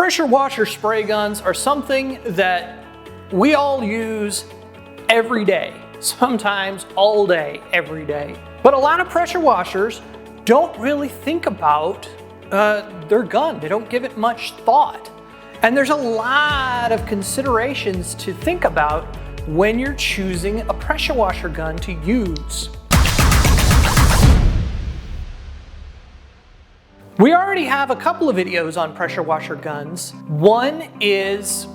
Pressure washer spray guns are something that we all use every day, sometimes all day, every day. But a lot of pressure washers don't really think about their gun. They don't give it much thought. And there's a lot of considerations to think about when you're choosing a pressure washer gun to use. We already have a couple of videos on pressure washer guns. One is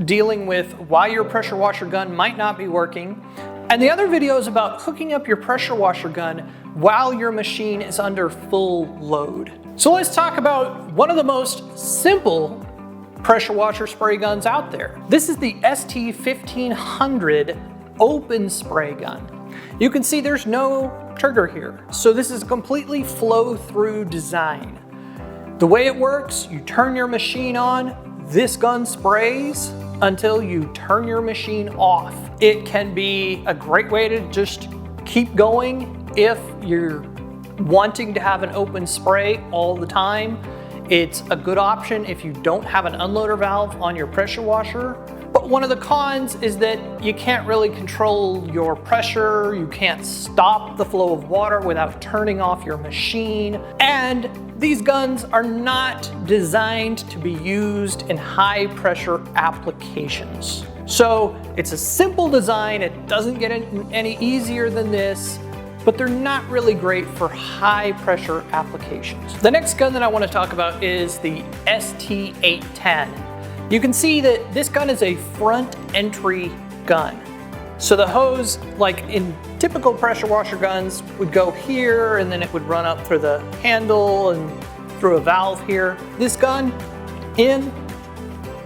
dealing with why your pressure washer gun might not be working. And the other video is about hooking up your pressure washer gun while your machine is under full load. So let's talk about one of the most simple pressure washer spray guns out there. This is the ST1500 open spray gun. You can see there's no trigger here. So this is a completely flow-through design. The way it works, you turn your machine on, this gun sprays until you turn your machine off. It can be a great way to just keep going if you're wanting to have an open spray all the time. It's a good option if you don't have an unloader valve on your pressure washer. But one of the cons is that you can't really control your pressure, you can't stop the flow of water without turning off your machine, and these guns are not designed to be used in high pressure applications. So it's a simple design, it doesn't get any easier than this, but they're not really great for high pressure applications. The next gun that I want to talk about is the ST810. You can see that this gun is a front entry gun. So the hose, like in typical pressure washer guns, would go here and then it would run up through the handle and through a valve here. This gun, in,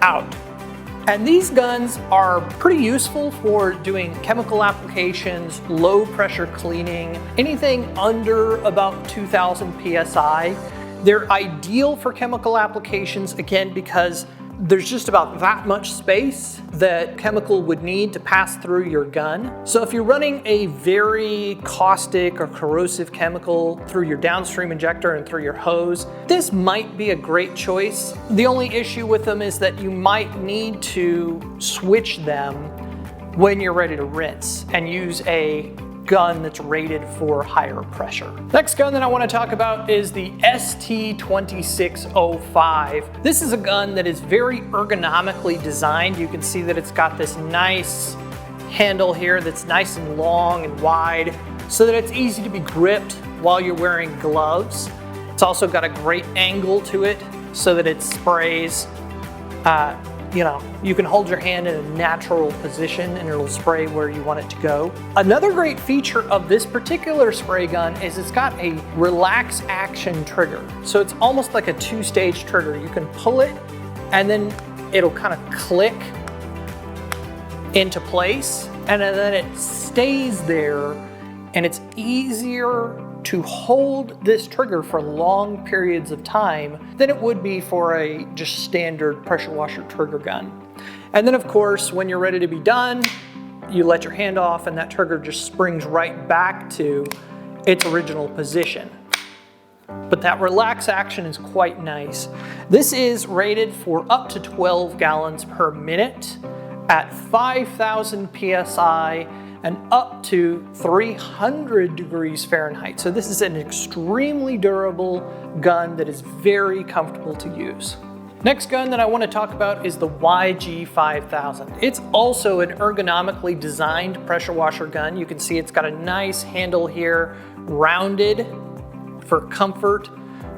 out. And these guns are pretty useful for doing chemical applications, low pressure cleaning, anything under about 2000 PSI. They're ideal for chemical applications, again, because there's just about that much space that chemical would need to pass through your gun. So if you're running a very caustic or corrosive chemical through your downstream injector and through your hose, this might be a great choice. The only issue with them is that you might need to switch them when you're ready to rinse and use a gun that's rated for higher pressure. Next gun that I want to talk about is the ST2605. This is a gun that is very ergonomically designed. You can see that it's got this nice handle here that's nice and long and wide so that it's easy to be gripped while you're wearing gloves. It's also got a great angle to it so that it sprays you can hold your hand in a natural position and it'll spray where you want it to go. Another great feature of this particular spray gun is it's got a relax action trigger. So it's almost like a two-stage trigger. You can pull it and then it'll kind of click into place and then it stays there, and it's easier to hold this trigger for long periods of time than it would be for a just standard pressure washer trigger gun. And then of course, when you're ready to be done, you let your hand off and that trigger just springs right back to its original position. But that relax action is quite nice. This is rated for up to 12 gallons per minute at 5,000 PSI and up to 300 degrees Fahrenheit. So this is an extremely durable gun that is very comfortable to use. Next gun that I want to talk about is the YG5000. It's also an ergonomically designed pressure washer gun. You can see it's got a nice handle here, rounded for comfort.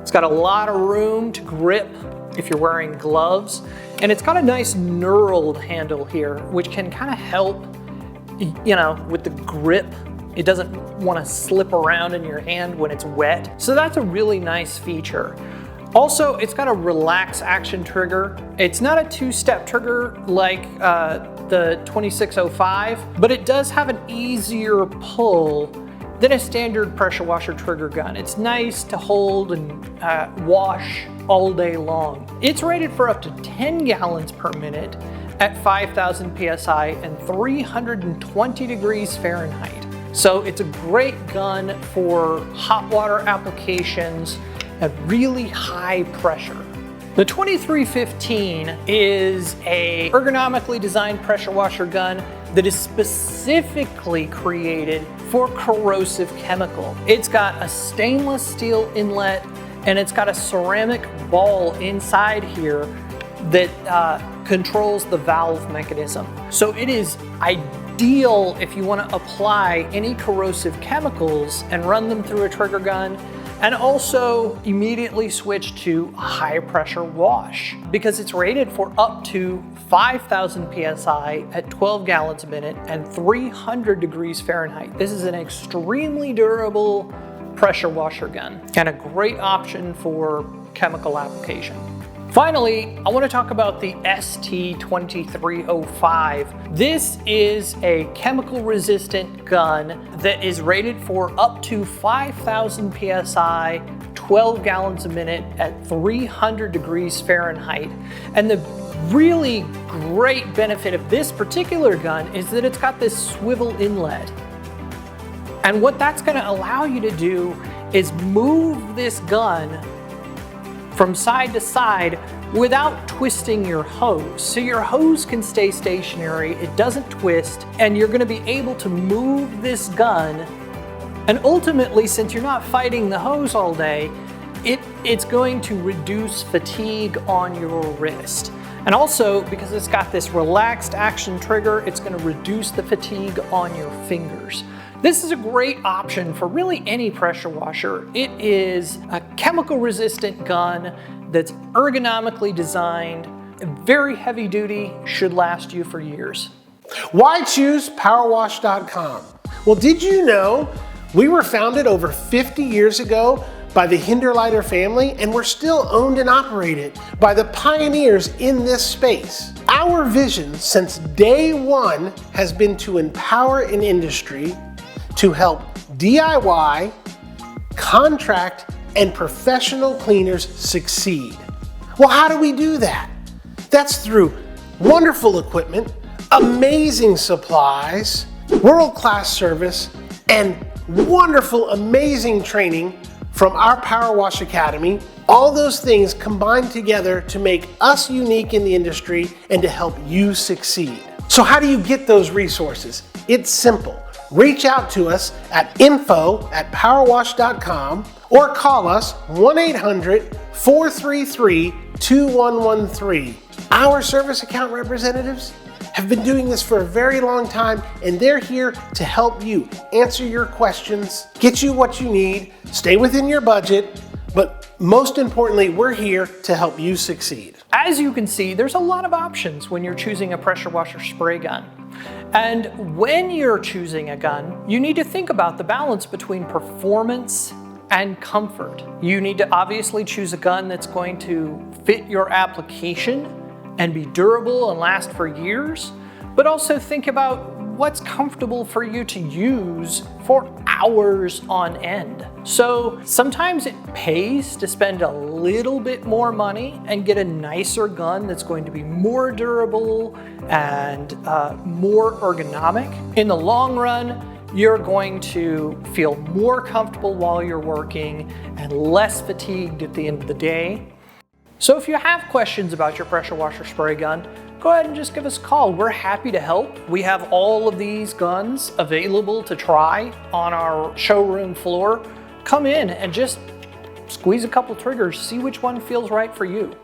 It's got a lot of room to grip if you're wearing gloves. And it's got a nice knurled handle here, which can kind of help with the grip. It doesn't want to slip around in your hand when it's wet. So that's a really nice feature. Also, it's got a relax action trigger. It's not a two-step trigger like the 2605, but it does have an easier pull than a standard pressure washer trigger gun. It's nice to hold and wash all day long. It's rated for up to 10 gallons per minute at 5,000 PSI and 320 degrees Fahrenheit. So it's a great gun for hot water applications at really high pressure. The 2315 is a ergonomically designed pressure washer gun that is specifically created for corrosive chemical. It's got a stainless steel inlet and it's got a ceramic ball inside here that controls the valve mechanism. So it is ideal if you want to apply any corrosive chemicals and run them through a trigger gun, and also immediately switch to a high pressure wash because it's rated for up to 5,000 PSI at 12 gallons a minute and 300 degrees Fahrenheit. This is an extremely durable pressure washer gun and a great option for chemical application. Finally, I want to talk about the ST2605. This is a chemical resistant gun that is rated for up to 5,000 PSI, 12 gallons a minute at 300 degrees Fahrenheit. And the really great benefit of this particular gun is that it's got this swivel inlet. And what that's going to allow you to do is move this gun from side to side without twisting your hose. So your hose can stay stationary, it doesn't twist, and you're gonna be able to move this gun. And ultimately, since you're not fighting the hose all day, it's going to reduce fatigue on your wrist. And also, because it's got this relaxed action trigger, it's gonna reduce the fatigue on your fingers. This is a great option for really any pressure washer. It is a chemical resistant gun that's ergonomically designed, very heavy duty, should last you for years. Why choose Powerwash.com? Well, did you know we were founded over 50 years ago by the Hinderleiter family, and we're still owned and operated by the pioneers in this space. Our vision since day one has been to empower an industry to help DIY, contract, and professional cleaners succeed. Well, how do we do that? That's through wonderful equipment, amazing supplies, world-class service, and wonderful, amazing training from our Power Wash Academy. All those things combined together to make us unique in the industry and to help you succeed. So how do you get those resources? It's simple. Reach out to us at info@powerwash.com or call us 1-800-433-2113. Our service account representatives have been doing this for a very long time, and they're here to help you answer your questions, get you what you need, stay within your budget, but most importantly, we're here to help you succeed. As you can see, there's a lot of options when you're choosing a pressure washer spray gun. And when you're choosing a gun, you need to think about the balance between performance and comfort. You need to obviously choose a gun that's going to fit your application and be durable and last for years, but also think about what's comfortable for you to use for hours on end. So sometimes it pays to spend a little bit more money and get a nicer gun that's going to be more durable and more ergonomic. In the long run, you're going to feel more comfortable while you're working and less fatigued at the end of the day. So if you have questions about your pressure washer spray gun, go ahead and just give us a call. We're happy to help. We have all of these guns available to try on our showroom floor. Come in and just squeeze a couple triggers, see which one feels right for you.